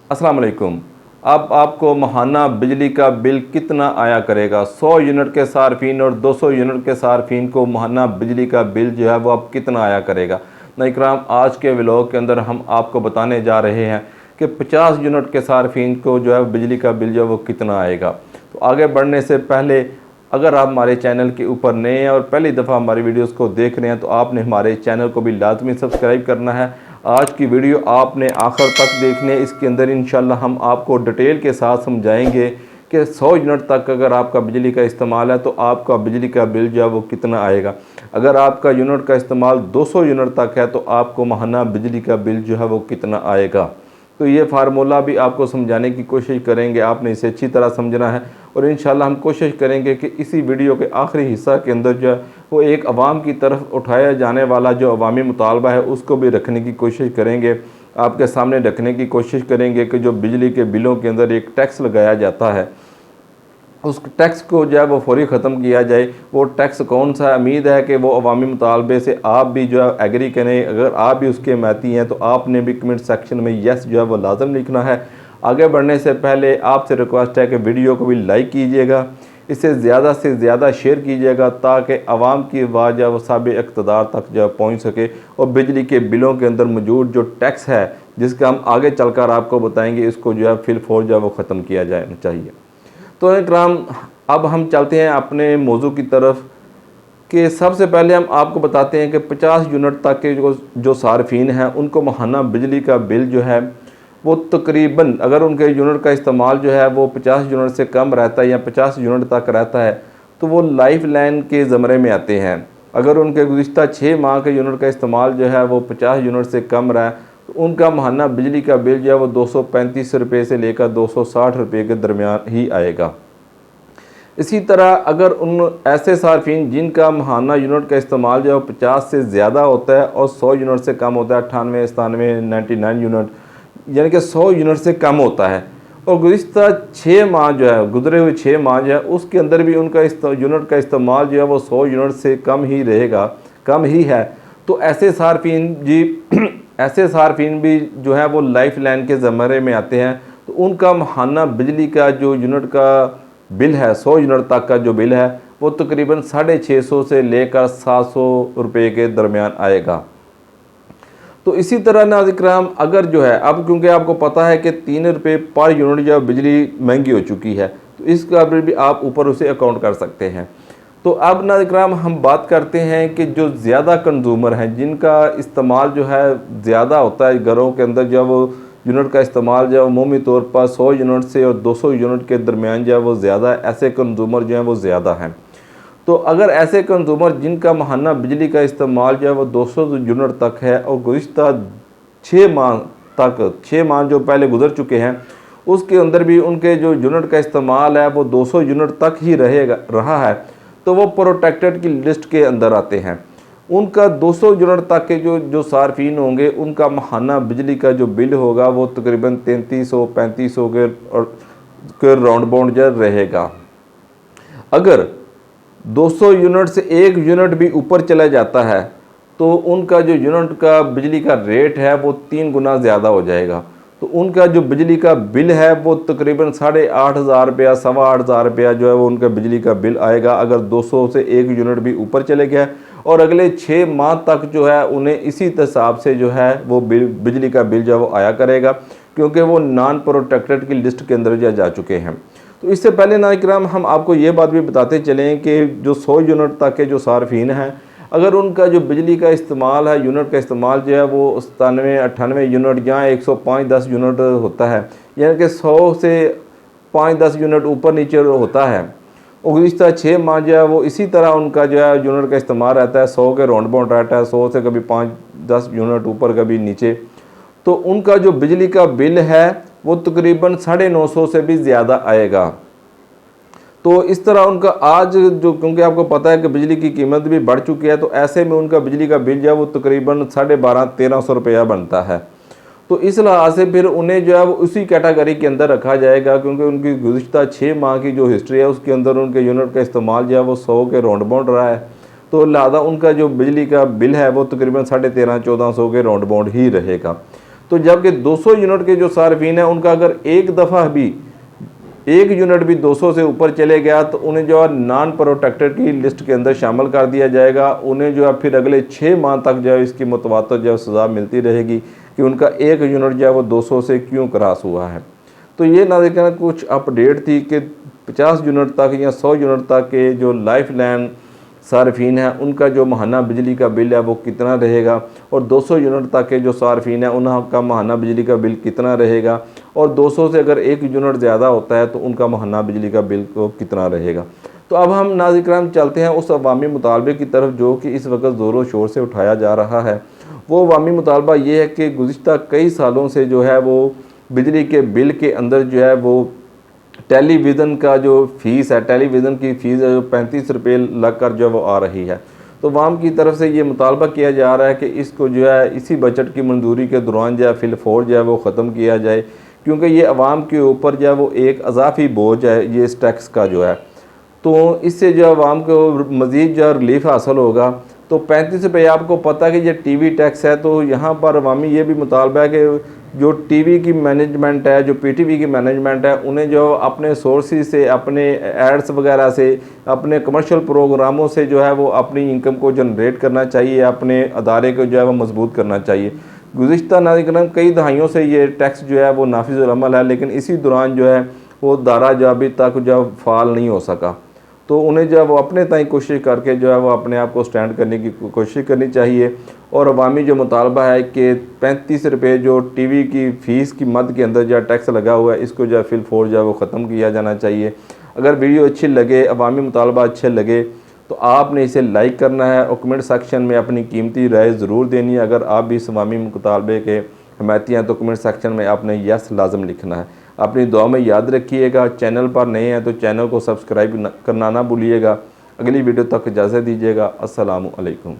अस्सलाम वालेकुम। अब आपको माहाना बिजली का बिल कितना आया करेगा? 100 यूनिट के सार्फिन और 200 यूनिट के सार्फिन को माहाना बिजली का बिल जो है वो अब कितना आया करेगा? नाज़रीन इकराम, आज के व्लॉग के अंदर हम आपको बताने जा रहे हैं कि 50 यूनिट के सार्फिन को जो है बिजली का बिल जो है वो कितना आएगा। तो आगे बढ़ने से पहले अगर आप हमारे चैनल के ऊपर नए हैं और पहली दफ़ा हमारी वीडियोस को देख रहे हैं तो आपने हमारे चैनल को भी लाजमी सब्सक्राइब करना है। आज की वीडियो आपने आखिर तक देखनी है। इसके अंदर इंशाल्लाह हम आपको डिटेल के साथ समझाएंगे कि 100 यूनिट तक अगर आपका बिजली का इस्तेमाल है तो आपका बिजली का बिल जो है वो कितना आएगा। अगर आपका यूनिट का इस्तेमाल 200 यूनिट तक है तो आपको माहाना बिजली का बिल जो है वो कितना आएगा। तो ये फार्मूला भी आपको समझाने की कोशिश करेंगे, आपने इसे अच्छी तरह समझना है और इंशाल्लाह हम कोशिश करेंगे कि इसी वीडियो के आखिरी हिस्सा के अंदर जो है वो एक अवाम की तरफ उठाया जाने वाला जो अवामी मुतालबा है उसको भी रखने की कोशिश करेंगे, आपके सामने रखने की कोशिश करेंगे कि जो बिजली के बिलों के अंदर एक टैक्स लगाया जाता है उस टैक्स को जो है वो फौरी ख़त्म किया जाए। वो टैक्स कौन सा है? उम्मीद है कि वो अवामी मुतालबे से आप भी जो है एग्री करें। अगर आप भी उसके महती हैं तो आपने भी कमेंट सेक्शन में यस जो है वो लाजम लिखना है। आगे बढ़ने से पहले आपसे रिक्वेस्ट है कि वीडियो को भी लाइक कीजिएगा, इसे ज़्यादा से ज़्यादा शेयर कीजिएगा ताकि आवाम की आवाज़ जो है वो साबिक़ इक़्तिदार तक जो है पहुँच सके और बिजली के बिलों के अंदर मौजूद जो टैक्स है जिसका हम आगे चलकर आपको बताएँगे इसको जो है फिल फौर जो है वो ख़त्म किया जाना चाहिए। तो इकराम, अब हम चलते हैं अपने मौजू की तरफ कि सबसे पहले हम आपको बताते हैं कि 50 यूनिट तक के जो सार्फिन हैं उनको माहाना बिजली का बिल जो है वो तकरीबन, अगर उनके यूनिट का इस्तेमाल जो है वो 50 यूनिट से कम रहता है या 50 यूनिट तक रहता है तो वो लाइफ लाइन के ज़मरे में आते हैं। अगर उनके गुज़िश्ता 6 माह के यूनिट का इस्तेमाल जो है वो 50 यूनिट से कम रहा तो उनका माहाना बिजली का बिल जो है वो 235 रुपये से लेकर 260 रुपये के दरमियान ही आएगा। इसी तरह अगर उन ऐसे सार्फिन जिनका माहाना यूनिट का इस्तेमाल जो है 50 से ज़्यादा होता है और 100 यूनिट से कम होता है, 98, 97, 99 यूनिट, यानी कि 100 यूनिट से कम होता है और गुज़िश्ता 6 माह जो है, गुजरे हुए 6 माह जो है उसके अंदर भी उनका यूनिट का इस्तेमाल जो है वो 100 यूनिट से कम ही रहेगा, कम ही है, तो ऐसे सार्फिन ऐसे सार्फिन भी जो है वो लाइफ लाइन के ज़मरे में आते हैं। तो उनका माहाना बिजली का जो यूनिट का बिल है, 100 यूनिट तक का जो बिल है वो तकरीबन 650 से लेकर 700 रुपये के दरमियान आएगा। तो इसी तरह नाज़रीन इकराम, अगर जो है अब क्योंकि आपको पता है कि 3 रुपये पर यूनिट जो बिजली महंगी हो चुकी है तो इसका बिल भी आप ऊपर उसे अकाउंट कर सकते हैं। तो अब नाज़रीन इकराम हम बात करते हैं कि जो ज़्यादा कंज्यूमर हैं जिनका इस्तेमाल जो है ज़्यादा होता है घरों के अंदर, जो वो यूनिट का इस्तेमाल जो है अमूमी तौर पर 100 यूनिट से और 200 यूनिट के दरमियान जो है वो ज़्यादा, ऐसे कंज्यूमर जो हैं वो ज़्यादा हैं। तो अगर ऐसे कंज्यूमर जिनका माहाना बिजली का इस्तेमाल जो है वो 200 यूनिट तक है और गुज़िश्ता 6 माह तक, 6 माह जो पहले गुजर चुके हैं उसके अंदर भी उनके जो यूनिट का इस्तेमाल है वो 200 यूनिट तक ही रहा है तो वो प्रोटेक्टेड की लिस्ट के अंदर आते हैं। उनका 200 यूनिट तक के जो सार्फिन होंगे उनका माहाना बिजली का जो बिल होगा वो तकरीबन 3300-3500 के राउंड बाउंड जो रहेगा। अगर 200 यूनिट से एक यूनिट भी ऊपर चला जाता है तो उनका जो यूनिट का बिजली का रेट है वो 3 गुना ज़्यादा हो जाएगा। तो उनका जो बिजली का बिल है वो तकरीबन 8,500 रुपया, 8,500 रुपया जो है वो उनका बिजली का बिल आएगा अगर 200 से एक यूनिट भी ऊपर चले गया। और अगले 6 माह तक जो है उन्हें इसी हिसाब से जो है वो बिजली का बिल जो है वो आया करेगा क्योंकि वो नॉन प्रोटेक्टेड की लिस्ट के अंदर जा चुके हैं। तो इससे पहले नाज़रीन इकराम हम आपको ये बात भी बताते चलें कि जो 100 यूनिट तक के जो सार्फिन हैं अगर उनका जो बिजली का इस्तेमाल है, यूनिट का इस्तेमाल जो है वो 97-98 यूनिट या 105-10 यूनिट होता है, यानी कि 100 से 5-10 यूनिट ऊपर नीचे होता है और गुज़िश्ता 6 माह जो है वो इसी तरह उनका जो है यूनिट का इस्तेमाल रहता है, 100 के राउंड बाउंड रहता है, 100 से कभी 5-10 यूनिट ऊपर कभी नीचे। तो उनका जो बिजली का बिल है वो तकरीबन 950 से भी ज़्यादा आएगा। तो इस तरह उनका आज जो, क्योंकि आपको पता है कि बिजली की कीमत भी बढ़ चुकी है तो ऐसे में उनका बिजली का बिल जो है वो तकरीबन 1250-1300 रुपया बनता है। तो इस लिहाज से फिर उन्हें जो है वो उसी कैटेगरी के अंदर रखा जाएगा क्योंकि उनकी गुज़िश्ता 6 माह की जो हिस्ट्री है उसके अंदर उनके यूनिट का इस्तेमाल जो है वो 100 के राउंड बाउंड रहा है। तो लिहाजा उनका जो बिजली का बिल है वो तकरीबन 1350-1400 के राउंड बाउंड ही रहेगा। तो जबकि 200 यूनिट के जो सार्फिन हैं उनका अगर एक दफ़ा भी 1 यूनिट भी 200 से ऊपर चले गया तो उन्हें जो है नॉन प्रोटेक्टेड की लिस्ट के अंदर शामिल कर दिया जाएगा। उन्हें जो है फिर अगले 6 माह तक जो है इसकी मुतवातर जो है सज़ा मिलती रहेगी कि उनका 1 यूनिट जो है वो 200 से क्यों क्रॉस हुआ है। तो ये नाज़रीन कुछ अपडेट थी कि 50 यूनिट तक या 100 यूनिट तक के जो लाइफ लाइन सार्फिन हैं उनका जो माहाना बिजली का बिल है वो कितना रहेगा, और 200 यूनिट तक के जो सार्फिन हैं उनका माहाना बिजली का बिल कितना रहेगा, और 200 से अगर 1 यूनिट ज़्यादा होता है तो उनका माहाना बिजली का बिल को कितना रहेगा। तो अब हम नाज़रीन चलते हैं उस अवामी मुतालबे की तरफ जो कि इस वक्त ज़ोरों शोर से उठाया जा रहा है। वो अवामी मुतालबा ये है कि गुज़िश्ता कई सालों से जो है वो बिजली के बिल के अंदर जो है वो टेलीविज़न का जो फ़ीस है, टेलीविज़न की फ़ीस जो 35 रुपये लग कर जो वो आ रही है। तो अवाम की तरफ से ये मुतालबा किया जा रहा है कि इसको जो है इसी बजट की मंजूरी के दौरान जो है फिलफौर जो है वो ख़त्म किया जाए, क्योंकि ये अवाम के ऊपर जो है वो एक अजाफी बोझ है ये इस टैक्स का जो है। तो इससे जो अवाम को मज़ीद जो रिलीफ हासिल होगा। तो 35 रुपये आपको पता है कि ये टीवी टैक्स है। तो यहाँ पर अवामी ये भी मुतालबा है कि जो टीवी की मैनेजमेंट है, जो पीटीवी की मैनेजमेंट है, उन्हें जो अपने सोर्सेज से, अपने एड्स वगैरह से, अपने कमर्शियल प्रोग्रामों से जो है वो अपनी इनकम को जनरेट करना चाहिए, अपने अदारे को जो है वो मजबूत करना चाहिए। गुज़िश्ता नाज़रीन कई दहाइयों से ये टैक्स जो है वो नाफिज़ुल अमल है, लेकिन इसी दौरान जो है वो दारा जो अभी तक जो फ़ाल नहीं हो सका। तो उन्हें जो है वो अपने ताईं कोशिश करके जो है वो अपने आप को स्टैंड करने की कोशिश करनी चाहिए। और अवामी जो मुतालबा है कि 35 रुपये जो टीवी की फ़ीस की मद के अंदर जो टैक्स लगा हुआ है इसको जो है फिलफौर जो है वो ख़त्म किया जाना चाहिए। अगर वीडियो अच्छी लगे, अवामी मुतालबा अच्छे लगे तो आपने इसे लाइक करना है और कमेंट सेक्शन में अपनी कीमती राय ज़रूर देनी है। अगर आप भी इस अवामी मुतालबे के हमायती हैं तो कमेंट सेक्शन में आपने यस लाजम लिखना है। अपनी दुआ में याद रखिएगा। चैनल पर नए हैं तो चैनल को सब्सक्राइब करना ना भूलिएगा। अगली वीडियो तक इजाज़त दीजिएगा। अस्सलामु अलैकुम।